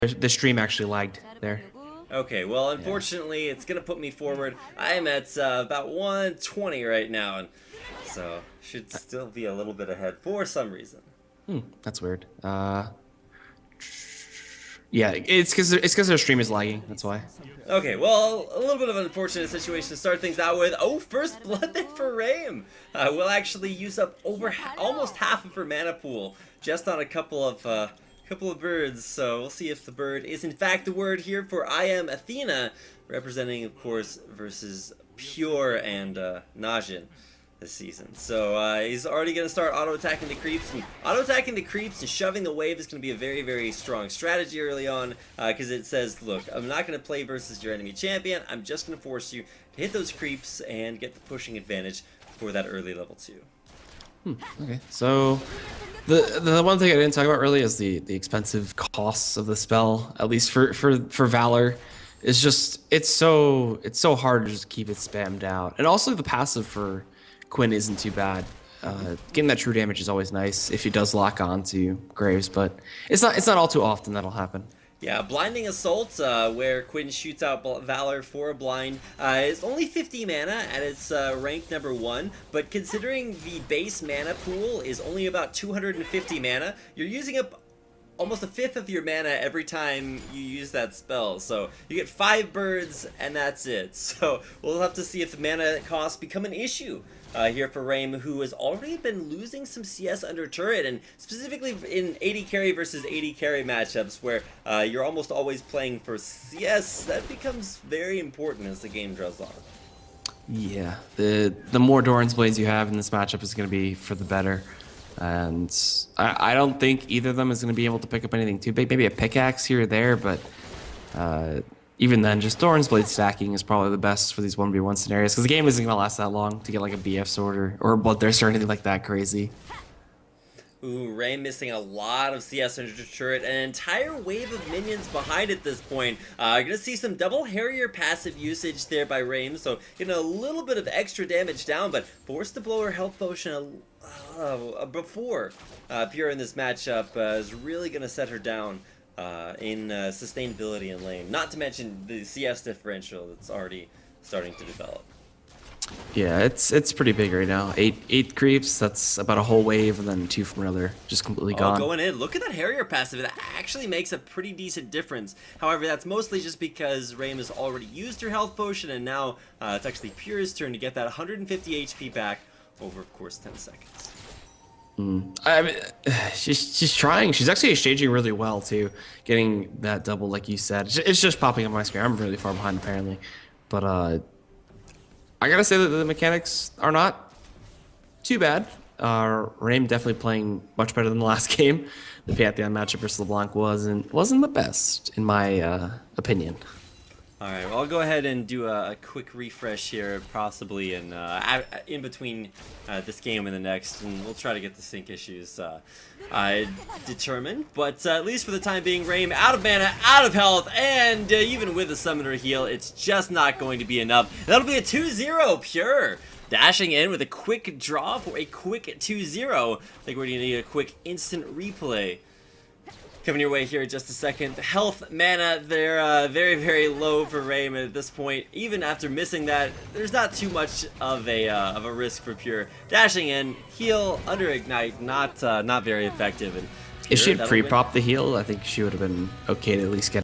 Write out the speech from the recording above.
The stream actually lagged there. Okay, well, unfortunately, it's gonna put me forward. I am at about 120 right now, and so should still be a little bit ahead for some reason. That's weird. Yeah, it's because their stream is lagging. That's why. Okay, well, a little bit of an unfortunate situation to start things out with. Oh, first blood there for Reim. We'll actually use up over almost half of her mana pool just on a couple of birds. So we'll see if the bird is in fact the word here for I am Athena, representing, of course, versus Pure and Najin this season. So he's already going to start auto-attacking the creeps, and auto-attacking the creeps and shoving the wave is going to be a very, very strong strategy early on, because it says, look, I'm not going to play versus your enemy champion, I'm just going to force you to hit those creeps and get the pushing advantage for that early level 2. Okay, so the one thing I didn't talk about really is the expensive costs of the spell, at least for Valor. It's just it's so hard to just keep it spammed out, and also the passive for Quinn isn't too bad. Getting that true damage is always nice if he does lock on to Graves, but it's not all too often that'll happen. Yeah, Blinding Assault, where Quinn shoots out Valor for a blind, is only 50 mana and it's ranked number 1, but considering the base mana pool is only about 250 mana, you're using up almost a fifth of your mana every time you use that spell. So you get 5 birds and that's it. So we'll have to see if the mana costs become an issue here for Reim, who has already been losing some CS under turret, and specifically in AD carry versus AD carry matchups where you're almost always playing for CS. That becomes very important as the game draws on. Yeah, the more Doran's Blades you have in this matchup is going to be for the better. And I don't think either of them is going to be able to pick up anything too big. Maybe a pickaxe here or there, but even then, just Doran's Blade stacking is probably the best for these 1v1 scenarios, because the game isn't going to last that long to get like a BF sword or Bloodthirst or anything like that crazy. Ooh, Reim missing a lot of CS under turret, an entire wave of minions behind at this point. You're gonna see some double Harrier passive usage there by Reim, so getting a little bit of extra damage down, but forced to blow her health potion before Pure in this matchup is really gonna set her down in sustainability in lane. Not to mention the CS differential that's already starting to develop. Yeah, it's pretty big right now. Eight creeps, that's about a whole wave, and then 2 from another, just completely gone. Going in. Look at that Harrier passive. That actually makes a pretty decent difference. However, that's mostly just because Reim has already used her health potion, and now it's actually Pure's turn to get that 150 HP back over, of course, 10 seconds. I mean, she's trying. She's actually exchanging really well too, getting that double like you said. It's just popping up on my screen. I'm really far behind apparently, but I gotta say that the mechanics are not too bad. Reim definitely playing much better than the last game. The Pantheon matchup versus LeBlanc wasn't the best in my opinion. Alright, well, I'll go ahead and do a quick refresh here, possibly in between this game and the next, and we'll try to get the sync issues determined. But at least for the time being, Reim out of mana, out of health, and even with a summoner heal, it's just not going to be enough. That'll be a 2-0 Pure. Dashing in with a quick draw for a quick 2-0. I think we're going to need a quick instant replay coming your way here in just a second. Health, mana, they're very, very low for Reim at this point. Even after missing that, there's not too much of a risk for Pure. Dashing in, heal, under ignite, not very effective. And If she had pre-popped the heal, I think she would have been okay to at least get